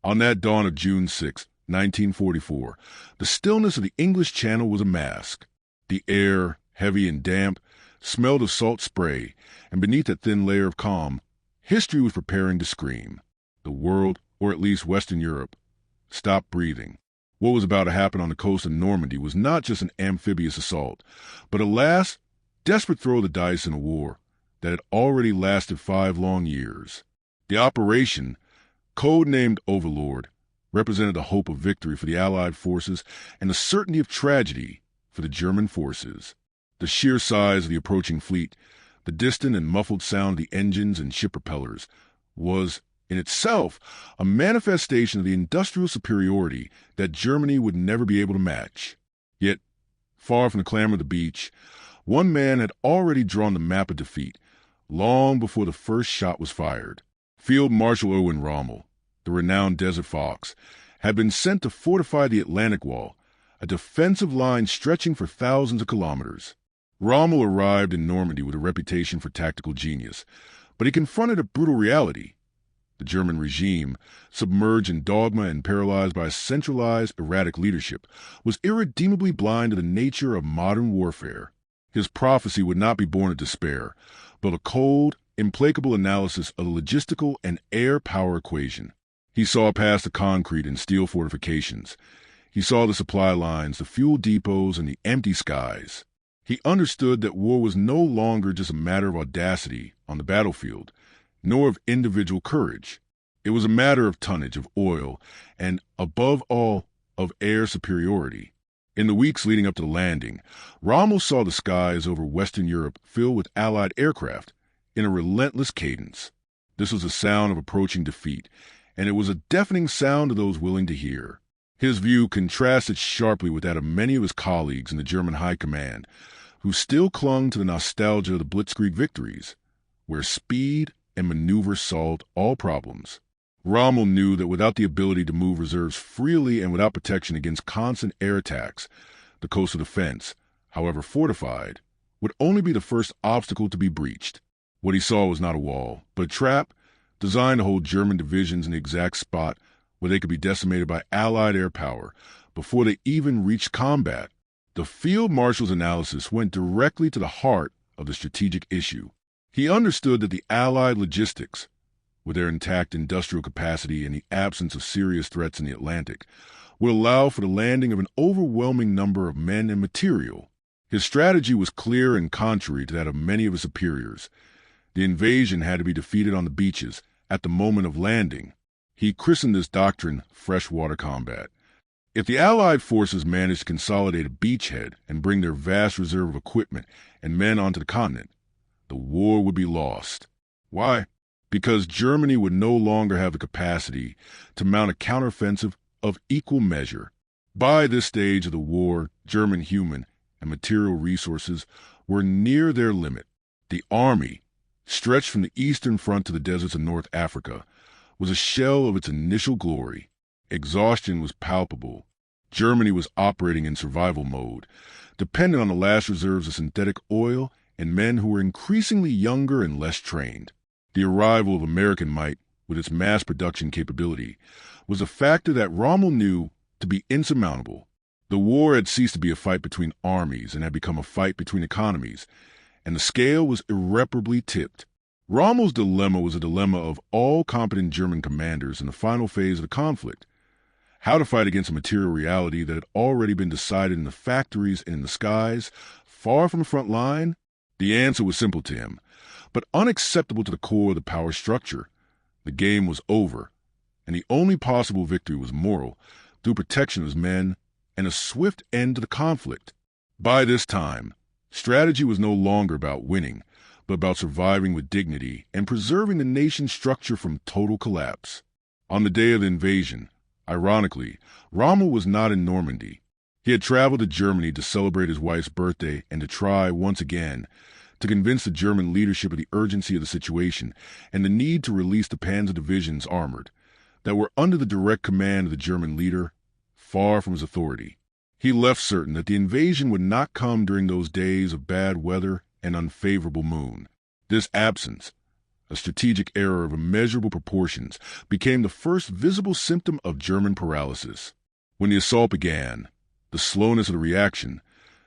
On that dawn of June 6, 1944, the stillness of the English Channel was a mask. The air, heavy and damp, smelled of salt spray, and beneath that thin layer of calm, history was preparing to scream. The world, or at least Western Europe, stopped breathing. What was about to happen on the coast of Normandy was not just an amphibious assault, but a last, desperate throw of the dice in a war that had already lasted 5 long years. The operation, code-named Overlord, represented the hope of victory for the Allied forces and the certainty of tragedy for the German forces. The sheer size of the approaching fleet, the distant and muffled sound of the engines and ship propellers, was, in itself, a manifestation of the industrial superiority that Germany would never be able to match. Yet, far from the clamor of the beach, one man had already drawn the map of defeat, long before the first shot was fired. Field Marshal Erwin Rommel, the renowned Desert Fox, had been sent to fortify the Atlantic Wall, a defensive line stretching for thousands of kilometers. Rommel arrived in Normandy with a reputation for tactical genius, but he confronted a brutal reality. The German regime, submerged in dogma and paralyzed by a centralized, erratic leadership, was irredeemably blind to the nature of modern warfare. His prophecy would not be born of despair, but a cold, implacable analysis of the logistical and air-power equation. He saw past the concrete and steel fortifications. He saw the supply lines, the fuel depots, and the empty skies. He understood that war was no longer just a matter of audacity on the battlefield, nor of individual courage. It was a matter of tonnage, of oil, and, above all, of air superiority. In the weeks leading up to the landing, Rommel saw the skies over Western Europe filled with Allied aircraft in a relentless cadence. This was the sound of approaching defeat, and it was a deafening sound to those willing to hear. His view contrasted sharply with that of many of his colleagues in the German High Command, who still clung to the nostalgia of the Blitzkrieg victories, where speed and maneuver solved all problems. Rommel knew that without the ability to move reserves freely and without protection against constant air attacks, the coastal defense, however fortified, would only be the first obstacle to be breached. What he saw was not a wall, but a trap designed to hold German divisions in the exact spot where they could be decimated by Allied air power before they even reached combat. The Field Marshal's analysis went directly to the heart of the strategic issue. He understood that the Allied logistics, with their intact industrial capacity and the absence of serious threats in the Atlantic, would allow for the landing of an overwhelming number of men and material. His strategy was clear and contrary to that of many of his superiors. The invasion had to be defeated on the beaches at the moment of landing. He christened this doctrine freshwater combat. If the Allied forces managed to consolidate a beachhead and bring their vast reserve of equipment and men onto the continent, the war would be lost. Why? Because Germany would no longer have the capacity to mount a counteroffensive of equal measure. By this stage of the war, German human and material resources were near their limit. The army, stretched from the eastern front to the deserts of North Africa, was a shell of its initial glory. Exhaustion was palpable. Germany was operating in survival mode, dependent on the last reserves of synthetic oil and men who were increasingly younger and less trained. The arrival of American might, with its mass production capability, was a factor that Rommel knew to be insurmountable. The war had ceased to be a fight between armies and had become a fight between economies, and the scale was irreparably tipped. Rommel's dilemma was a dilemma of all competent German commanders in the final phase of the conflict. How to fight against a material reality that had already been decided in the factories and in the skies, far from the front line? The answer was simple to him, but unacceptable to the core of the power structure. The game was over, and the only possible victory was moral, through protection of his men and a swift end to the conflict. By this time, strategy was no longer about winning, but about surviving with dignity and preserving the nation's structure from total collapse. On the day of the invasion, ironically, Rommel was not in Normandy. He had traveled to Germany to celebrate his wife's birthday and to try, once again, to convince the German leadership of the urgency of the situation and the need to release the Panzer divisions armored, that were under the direct command of the German leader, far from his authority. He left certain that the invasion would not come during those days of bad weather and unfavorable moon. This absence, a strategic error of immeasurable proportions, became the first visible symptom of German paralysis. When the assault began, the slowness of the reaction,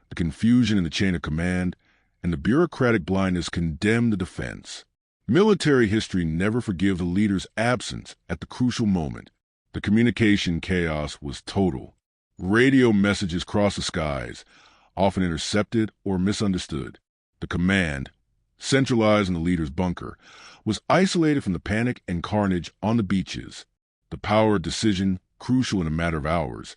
the confusion in the chain of command, and the bureaucratic blindness condemned the defense. Military history never forgives a leader's absence at the crucial moment. The communication chaos was total. Radio messages crossed the skies, often intercepted or misunderstood. The command, centralized in the leader's bunker, was isolated from the panic and carnage on the beaches. The power of decision, crucial in a matter of hours,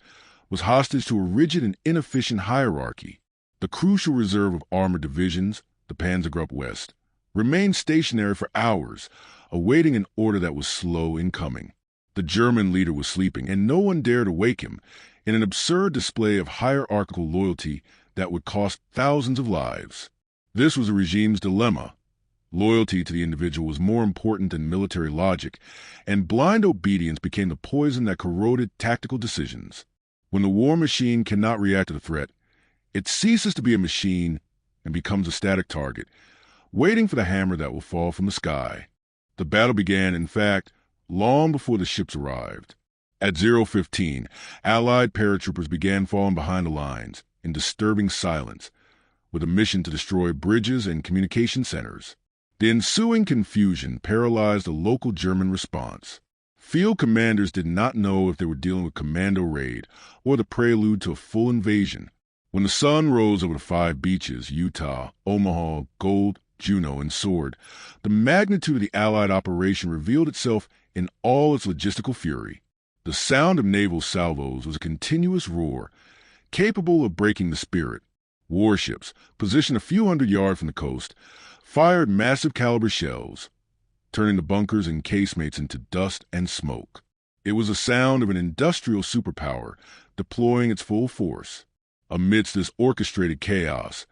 was hostage to a rigid and inefficient hierarchy. The crucial reserve of armored divisions, the Panzergruppe West, remained stationary for hours, awaiting an order that was slow in coming. The German leader was sleeping, and no one dared awake him in an absurd display of hierarchical loyalty that would cost thousands of lives. This was the regime's dilemma. Loyalty to the individual was more important than military logic, and blind obedience became the poison that corroded tactical decisions. When the war machine cannot react to the threat, it ceases to be a machine and becomes a static target, waiting for the hammer that will fall from the sky. The battle began, in fact, long before the ships arrived. At 0:15, Allied paratroopers began falling behind the lines in disturbing silence, with a mission to destroy bridges and communication centers. The ensuing confusion paralyzed the local German response. Field commanders did not know if they were dealing with commando raid or the prelude to a full invasion. When the sun rose over the 5 beaches, Utah, Omaha, Gold, Juneau, and Sword, the magnitude of the Allied operation revealed itself in all its logistical fury. The sound of naval salvos was a continuous roar, capable of breaking the spirit. Warships, positioned a few hundred yards from the coast, fired massive caliber shells, turning the bunkers and casemates into dust and smoke. It was the sound of an industrial superpower deploying its full force. Amidst this orchestrated chaos,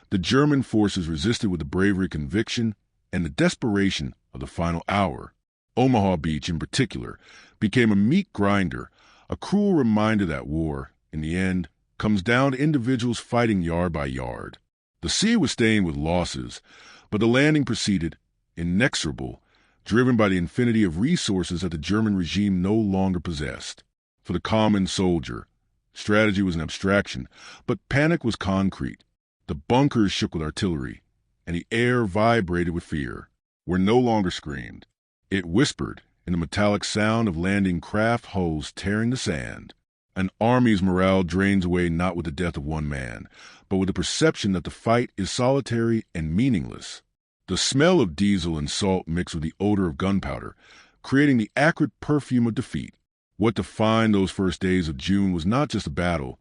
the German forces resisted with the bravery, conviction, and the desperation of the final hour. Omaha Beach, in particular, became a meat grinder, a cruel reminder that war, in the end, comes down to individuals fighting yard by yard. The sea was stained with losses, but the landing proceeded, inexorable, driven by the infinity of resources that the German regime no longer possessed. For the common soldier, strategy was an abstraction, but panic was concrete. The bunkers shook with artillery, and the air vibrated with fear. War no longer screamed. It whispered in the metallic sound of landing craft hulls tearing the sand. An army's morale drains away not with the death of one man, but with the perception that the fight is solitary and meaningless. The smell of diesel and salt mixed with the odor of gunpowder, creating the acrid perfume of defeat. What defined those first days of June was not just a battle,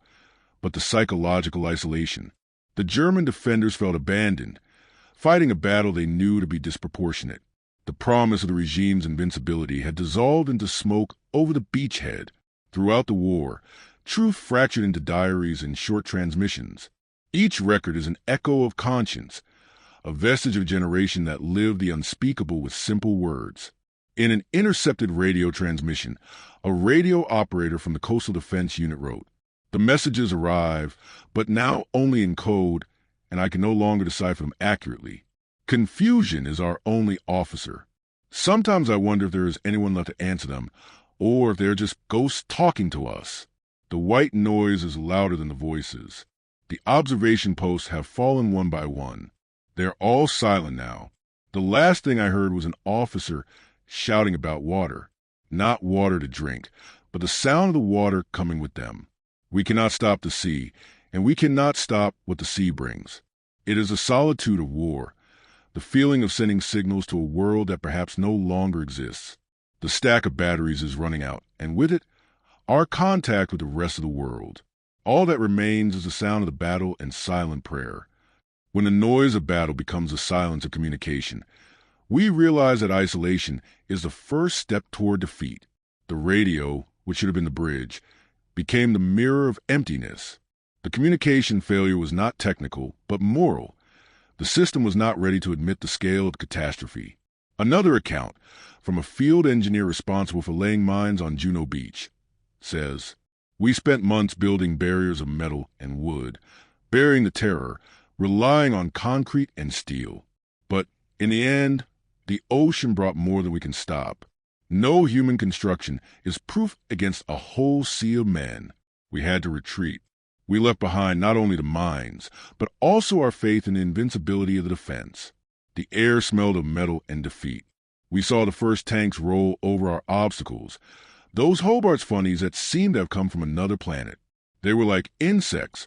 but the psychological isolation. The German defenders felt abandoned, fighting a battle they knew to be disproportionate. The promise of the regime's invincibility had dissolved into smoke over the beachhead. Throughout the war, truth fractured into diaries and short transmissions. Each record is an echo of conscience, a vestige of a generation that lived the unspeakable with simple words. In an intercepted radio transmission, a radio operator from the Coastal Defense Unit wrote, "The messages arrive, but now only in code, and I can no longer decipher them accurately. Confusion is our only officer. Sometimes I wonder if there is anyone left to answer them, or if they're just ghosts talking to us. The white noise is louder than the voices. The observation posts have fallen one by one. They're all silent now. The last thing I heard was an officer shouting about water. Not water to drink, but the sound of the water coming with them. We cannot stop the sea, and we cannot stop what the sea brings. It is the solitude of war, the feeling of sending signals to a world that perhaps no longer exists. The stack of batteries is running out, and with it, our contact with the rest of the world. All that remains is the sound of the battle and silent prayer. When the noise of battle becomes the silence of communication, we realize that isolation is the first step toward defeat. The radio, which should have been the bridge, became the mirror of emptiness. The communication failure was not technical, but moral. The system was not ready to admit the scale of the catastrophe. Another account, from a field engineer responsible for laying mines on Juneau Beach, says, "We spent months building barriers of metal and wood, burying the terror, relying on concrete and steel. But in the end, The ocean brought more than we can stop. No human construction is proof against a whole sea of men. We had to retreat. We left behind not only the mines, but also our faith in the invincibility of the defense. The air smelled of metal and defeat. We saw the first tanks roll over our obstacles, those Hobart's funnies that seemed to have come from another planet. They were like insects,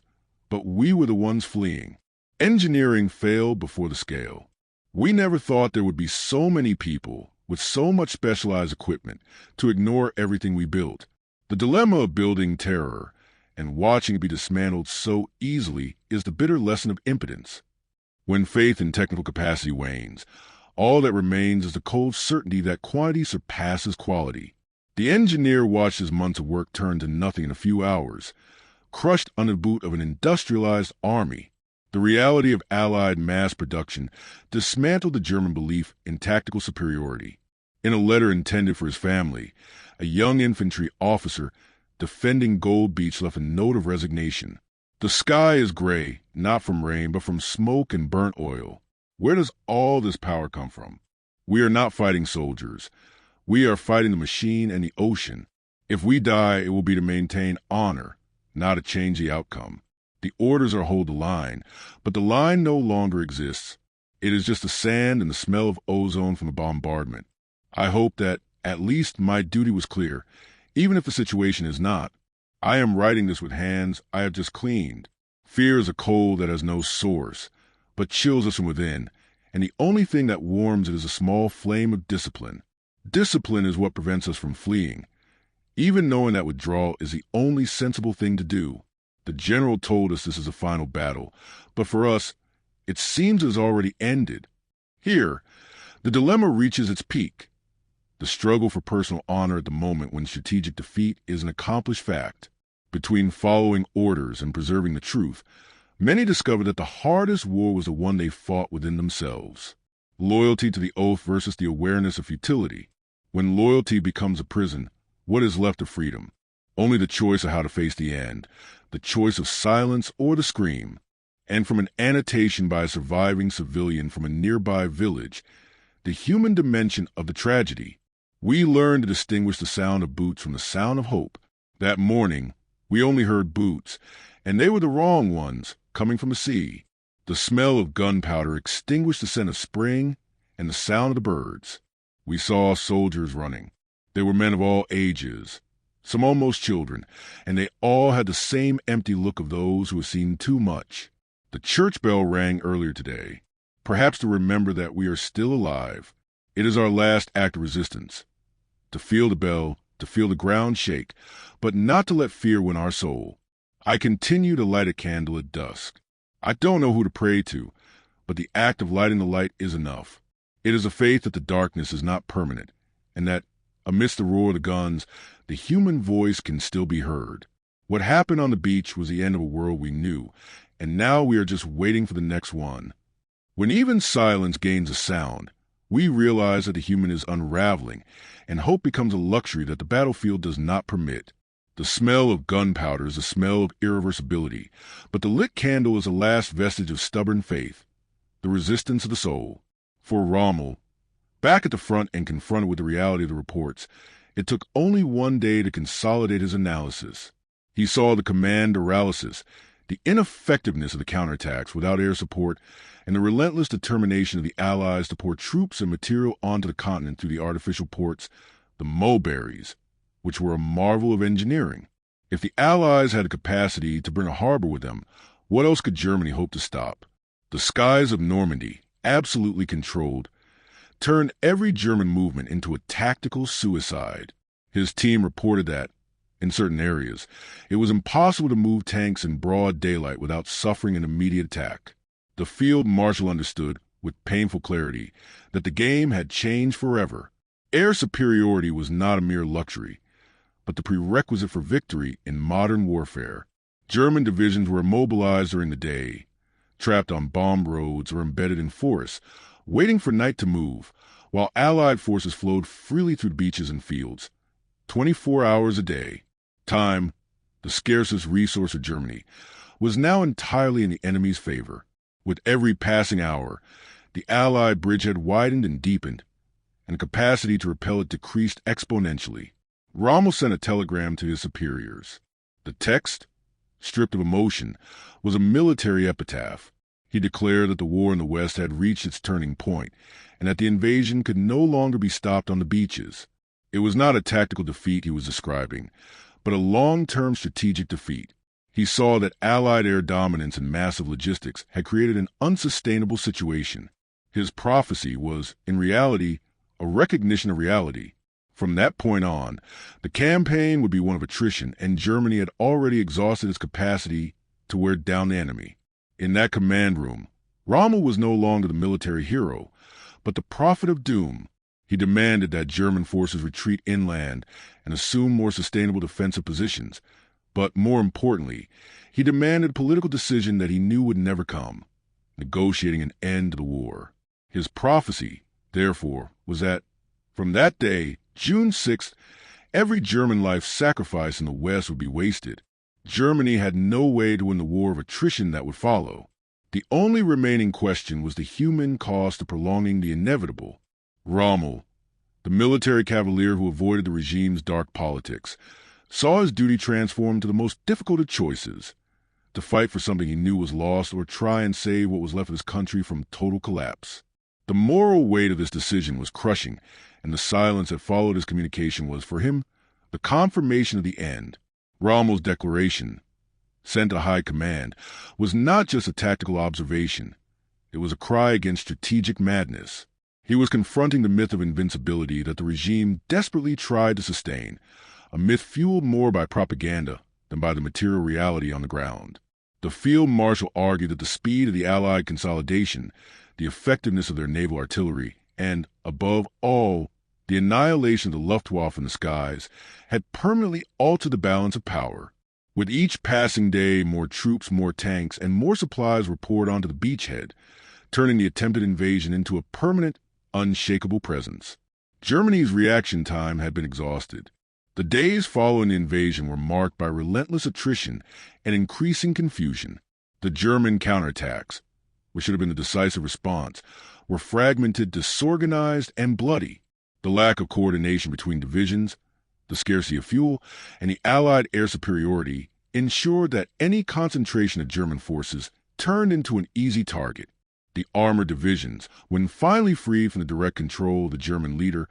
but we were the ones fleeing. Engineering failed before the scale. We never thought there would be so many people with so much specialized equipment to ignore everything we built. The dilemma of building terror and watching it be dismantled so easily is the bitter lesson of impotence. When faith in technical capacity wanes, all that remains is the cold certainty that quantity surpasses quality. The engineer watched his months of work turn to nothing in a few hours, crushed under the boot of an industrialized army. The reality of Allied mass production dismantled the German belief in tactical superiority. In a letter intended for his family, a young infantry officer defending Gold Beach left a note of resignation. The sky is gray, not from rain, but from smoke and burnt oil. Where does all this power come from? We are not fighting soldiers. We are fighting the machine and the ocean. If we die, it will be to maintain honor, not to change the outcome. The orders are hold the line, but the line no longer exists. It is just the sand and the smell of ozone from the bombardment. I hope that at least my duty was clear, even if the situation is not. I am writing this with hands I have just cleaned. Fear is a cold that has no source, but chills us from within, and the only thing that warms it is a small flame of discipline. Discipline is what prevents us from fleeing. Even knowing that withdrawal is the only sensible thing to do. The general told us this is a final battle, but for us, it seems it has already ended. Here, the dilemma reaches its peak. The struggle for personal honor at the moment when strategic defeat is an accomplished fact. Between following orders and preserving the truth, many discovered that the hardest war was the one they fought within themselves. Loyalty to the oath versus the awareness of futility. When loyalty becomes a prison, what is left of freedom? Only the choice of how to face the end, the choice of silence or the scream. And from an annotation by a surviving civilian from a nearby village, the human dimension of the tragedy, we learned to distinguish the sound of boots from the sound of hope. That morning, we only heard boots, and they were the wrong ones, coming from the sea. The smell of gunpowder extinguished the scent of spring and the sound of the birds. We saw soldiers running. They were men of all ages, some almost children, and they all had the same empty look of those who have seen too much. The church bell rang earlier today, perhaps to remember that we are still alive. It is our last act of resistance. To feel the bell, to feel the ground shake, but not to let fear win our soul. I continue to light a candle at dusk. I don't know who to pray to, but the act of lighting the light is enough. It is a faith that the darkness is not permanent, and that, amidst the roar of the guns, the human voice can still be heard. What happened on the beach was the end of a world we knew, and now we are just waiting for the next one. When even silence gains a sound, we realize that the human is unraveling, and hope becomes a luxury that the battlefield does not permit. The smell of gunpowder is the smell of irreversibility, but the lit candle is the last vestige of stubborn faith, the resistance of the soul. For Rommel, back at the front and confronted with the reality of the reports, it took only one day to consolidate his analysis. He saw the command paralysis, the ineffectiveness of the counterattacks without air support, and the relentless determination of the Allies to pour troops and material onto the continent through the artificial ports, the mulberries, which were a marvel of engineering. If the Allies had the capacity to bring a harbor with them, what else could Germany hope to stop? The skies of Normandy, absolutely controlled, turned every German movement into a tactical suicide. His team reported that, in certain areas, it was impossible to move tanks in broad daylight without suffering an immediate attack. The field marshal understood, with painful clarity, that the game had changed forever. Air superiority was not a mere luxury, but the prerequisite for victory in modern warfare. German divisions were immobilized during the day, trapped on bombed roads or embedded in forests, waiting for night to move, while Allied forces flowed freely through beaches and fields, 24 hours a day. Time, the scarcest resource of Germany, was now entirely in the enemy's favor. With every passing hour, the Allied bridgehead widened and deepened, and the capacity to repel it decreased exponentially. Rommel sent a telegram to his superiors. The text, stripped of emotion, was a military epitaph. He declared that the war in the West had reached its turning point, and that the invasion could no longer be stopped on the beaches. It was not a tactical defeat he was describing, but a long-term strategic defeat. He saw that Allied air dominance and massive logistics had created an unsustainable situation. His prophecy was, in reality, a recognition of reality. From that point on, the campaign would be one of attrition, and Germany had already exhausted its capacity to wear down the enemy. In that command room, Rommel was no longer the military hero, but the prophet of doom. He demanded that German forces retreat inland and assume more sustainable defensive positions. But more importantly, he demanded a political decision that he knew would never come, negotiating an end to the war. His prophecy, therefore, was that from that day, June 6th, every German life sacrificed in the West would be wasted. Germany had no way to win the war of attrition that would follow. The only remaining question was the human cost of prolonging the inevitable. Rommel, the military cavalier who avoided the regime's dark politics, saw his duty transformed to the most difficult of choices: to fight for something he knew was lost or try and save what was left of his country from total collapse. The moral weight of this decision was crushing, and the silence that followed his communication was, for him, the confirmation of the end. Rommel's declaration, sent to high command, was not just a tactical observation. It was a cry against strategic madness. He was confronting the myth of invincibility that the regime desperately tried to sustain, a myth fueled more by propaganda than by the material reality on the ground. The field marshal argued that the speed of the Allied consolidation, the effectiveness of their naval artillery, and, above all, the annihilation of the Luftwaffe in the skies had permanently altered the balance of power. With each passing day, more troops, more tanks, and more supplies were poured onto the beachhead, turning the attempted invasion into a permanent, unshakable presence. Germany's reaction time had been exhausted. The days following the invasion were marked by relentless attrition and increasing confusion. The German counterattacks, which should have been the decisive response, were fragmented, disorganized, and bloody. The lack of coordination between divisions, the scarcity of fuel, and the Allied air superiority ensured that any concentration of German forces turned into an easy target. The armored divisions, when finally freed from the direct control of the German leader,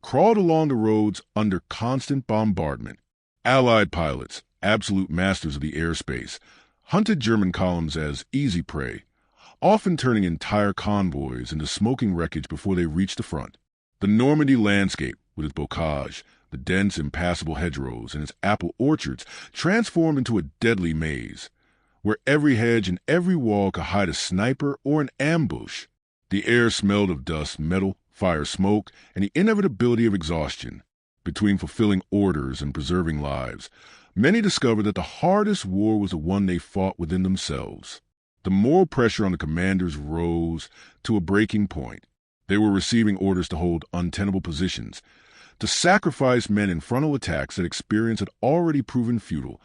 crawled along the roads under constant bombardment. Allied pilots, absolute masters of the airspace, hunted German columns as easy prey, often turning entire convoys into smoking wreckage before they reached the front. The Normandy landscape, with its bocage, the dense, impassable hedgerows, and its apple orchards, transformed into a deadly maze, where every hedge and every wall could hide a sniper or an ambush. The air smelled of dust, metal, fire, smoke, and the inevitability of exhaustion. Between fulfilling orders and preserving lives, many discovered that the hardest war was the one they fought within themselves. The moral pressure on the commanders rose to a breaking point. They were receiving orders to hold untenable positions, to sacrifice men in frontal attacks that experience had already proven futile,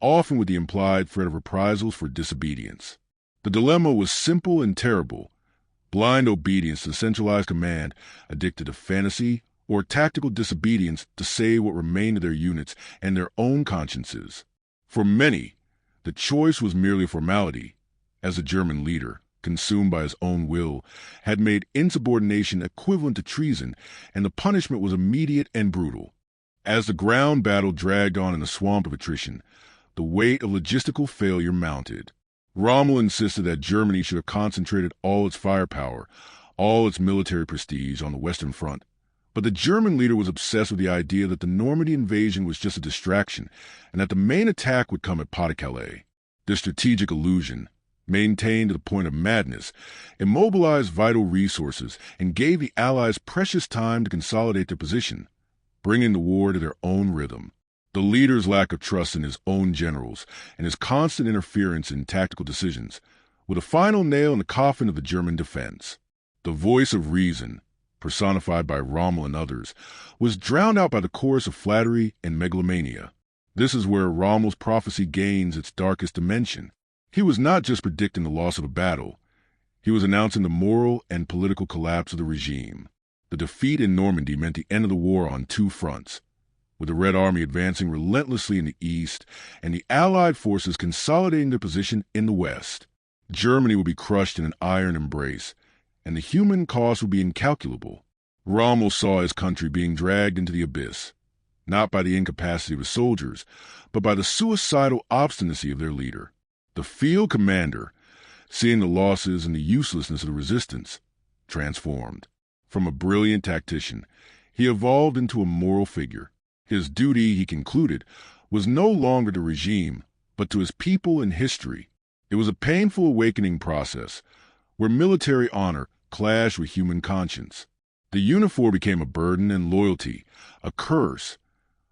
often with the implied threat of reprisals for disobedience. The dilemma was simple and terrible: blind obedience to centralized command, addicted to fantasy, or tactical disobedience to save what remained of their units and their own consciences. For many, the choice was merely a formality, as the German leader, consumed by his own will, had made insubordination equivalent to treason, and the punishment was immediate and brutal. As the ground battle dragged on in the swamp of attrition, the weight of logistical failure mounted. Rommel insisted that Germany should have concentrated all its firepower, all its military prestige on the Western Front. But the German leader was obsessed with the idea that the Normandy invasion was just a distraction, and that the main attack would come at Pas-de-Calais. This strategic illusion, maintained to the point of madness, immobilized vital resources and gave the Allies precious time to consolidate their position, bringing the war to their own rhythm. The leader's lack of trust in his own generals and his constant interference in tactical decisions were the final nail in the coffin of the German defense. The voice of reason, personified by Rommel and others, was drowned out by the chorus of flattery and megalomania. This is where Rommel's prophecy gains its darkest dimension. He was not just predicting the loss of a battle. He was announcing the moral and political collapse of the regime. The defeat in Normandy meant the end of the war on two fronts, with the Red Army advancing relentlessly in the east and the Allied forces consolidating their position in the west. Germany would be crushed in an iron embrace, and the human cost would be incalculable. Rommel saw his country being dragged into the abyss, not by the incapacity of his soldiers, but by the suicidal obstinacy of their leader. The field commander, seeing the losses and the uselessness of the resistance, transformed. From a brilliant tactician, he evolved into a moral figure. His duty, he concluded, was no longer to regime, but to his people and history. It was a painful awakening process, where military honor clashed with human conscience. The uniform became a burden and loyalty, a curse,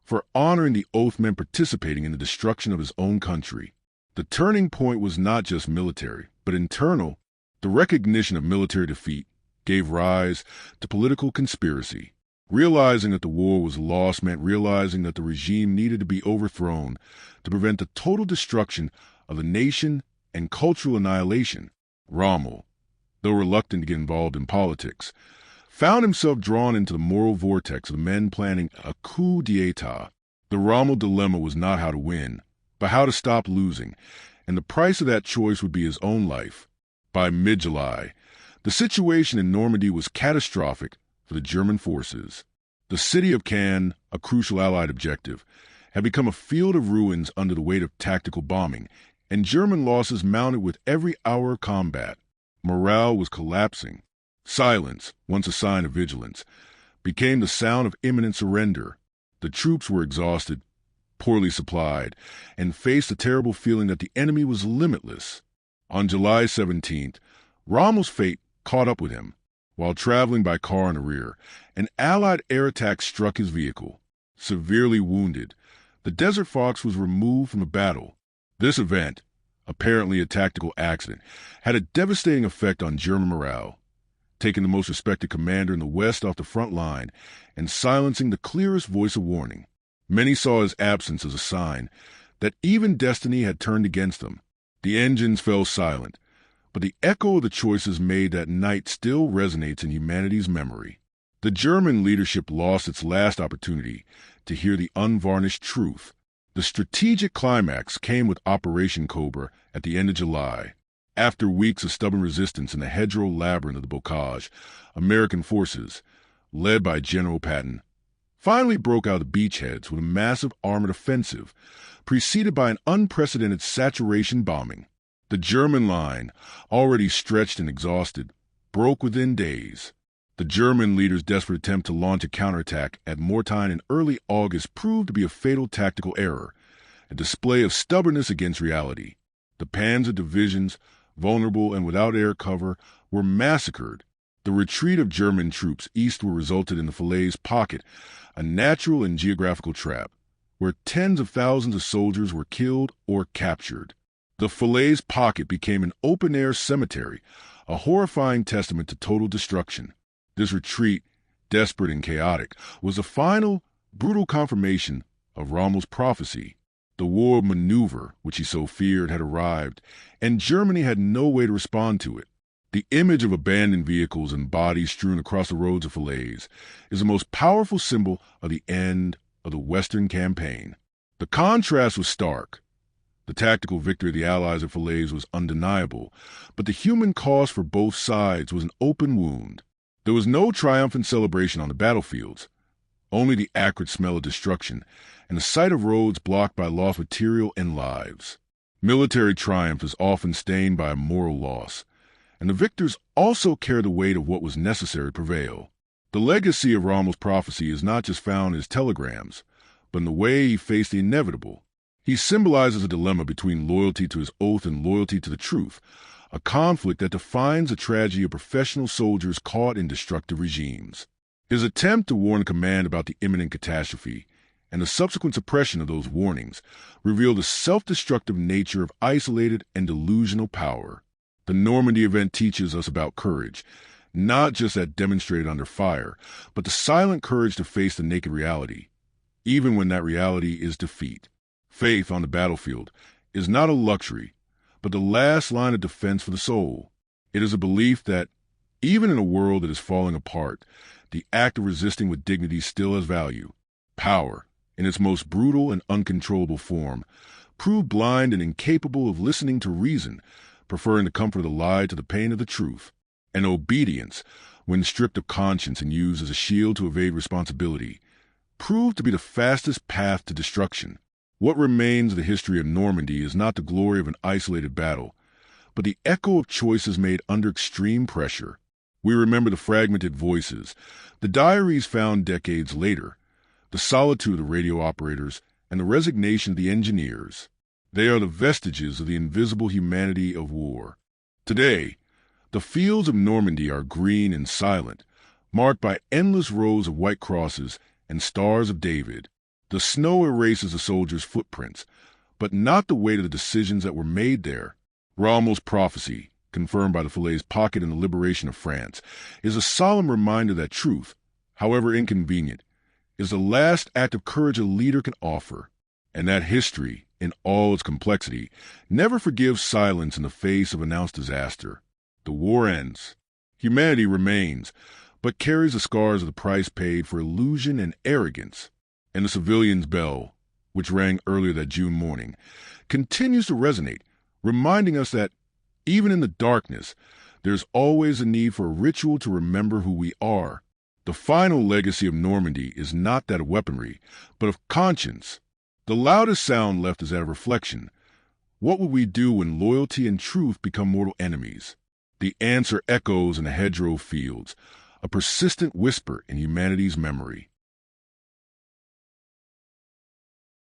for honoring the oath meant participating in the destruction of his own country. The turning point was not just military, but internal. The recognition of military defeat gave rise to political conspiracy. Realizing that the war was lost meant realizing that the regime needed to be overthrown to prevent the total destruction of the nation and cultural annihilation. Rommel, though reluctant to get involved in politics, found himself drawn into the moral vortex of the men planning a coup d'etat. The Rommel dilemma was not how to win, but how to stop losing, and the price of that choice would be his own life. By mid-July, the situation in Normandy was catastrophic for the German forces. The city of Caen, a crucial Allied objective, had become a field of ruins under the weight of tactical bombing, and German losses mounted with every hour of combat. Morale was collapsing. Silence, once a sign of vigilance, became the sound of imminent surrender. The troops were exhausted, poorly supplied, and faced the terrible feeling that the enemy was limitless. On July 17th, Rommel's fate caught up with him. While traveling by car in the rear, an Allied air attack struck his vehicle. Severely wounded, the Desert Fox was removed from the battle. This event, apparently a tactical accident, had a devastating effect on German morale, taking the most respected commander in the West off the front line and silencing the clearest voice of warning. Many saw his absence as a sign that even destiny had turned against them. The engines fell silent, but the echo of the choices made that night still resonates in humanity's memory. The German leadership lost its last opportunity to hear the unvarnished truth. The strategic climax came with Operation Cobra at the end of July. After weeks of stubborn resistance in the hedgerow labyrinth of the Bocage, American forces, led by General Patton, finally broke out of the beachheads with a massive armored offensive, preceded by an unprecedented saturation bombing. The German line, already stretched and exhausted, broke within days. The German leader's desperate attempt to launch a counterattack at Mortain in early August proved to be a fatal tactical error, a display of stubbornness against reality. The Panzer divisions, vulnerable and without air cover, were massacred. The retreat of German troops eastward resulted in the Falaise Pocket, a natural and geographical trap, where tens of thousands of soldiers were killed or captured. The Falaise Pocket became an open-air cemetery, a horrifying testament to total destruction. This retreat, desperate and chaotic, was the final, brutal confirmation of Rommel's prophecy. The war maneuver, which he so feared, had arrived, and Germany had no way to respond to it. The image of abandoned vehicles and bodies strewn across the roads of Falaise is the most powerful symbol of the end of the Western campaign. The contrast was stark. The tactical victory of the Allies at Falaise was undeniable, but the human cost for both sides was an open wound. There was no triumphant celebration on the battlefields, only the acrid smell of destruction and the sight of roads blocked by lost material and lives. Military triumph is often stained by a moral loss, and the victors also carry the weight of what was necessary to prevail. The legacy of Rommel's prophecy is not just found in his telegrams, but in the way he faced the inevitable. He symbolizes a dilemma between loyalty to his oath and loyalty to the truth, a conflict that defines the tragedy of professional soldiers caught in destructive regimes. His attempt to warn command about the imminent catastrophe and the subsequent suppression of those warnings revealed the self-destructive nature of isolated and delusional power. The Normandy event teaches us about courage, not just that demonstrated under fire, but the silent courage to face the naked reality, even when that reality is defeat. Faith on the battlefield is not a luxury, but the last line of defense for the soul. It is a belief that Even in a world that is falling apart, the act of resisting with dignity still has value. Power, in its most brutal and uncontrollable form, proved blind and incapable of listening to reason, preferring the comfort of the lie to the pain of the truth. And obedience, when stripped of conscience and used as a shield to evade responsibility, proved to be the fastest path to destruction. What remains of the history of Normandy is not the glory of an isolated battle, but the echo of choices made under extreme pressure. We remember the fragmented voices, the diaries found decades later, the solitude of the radio operators, and the resignation of the engineers. They are the vestiges of the invisible humanity of war. Today, the fields of Normandy are green and silent, marked by endless rows of white crosses and stars of David. The snow erases the soldiers' footprints, but not the weight of the decisions that were made there. Rommel's prophecy, confirmed by the Falaise Pocket and the liberation of France, is a solemn reminder that truth, however inconvenient, is the last act of courage a leader can offer, and that history, in all its complexity, never forgives silence in the face of announced disaster. The war ends. Humanity remains, but carries the scars of the price paid for illusion and arrogance. And the civilian's bell, which rang earlier that June morning, continues to resonate, reminding us that, even in the darkness, there's always a need for a ritual to remember who we are. The final legacy of Normandy is not that of weaponry, but of conscience. The loudest sound left is that of reflection. What would we do when loyalty and truth become mortal enemies? The answer echoes in the hedgerow fields, a persistent whisper in humanity's memory.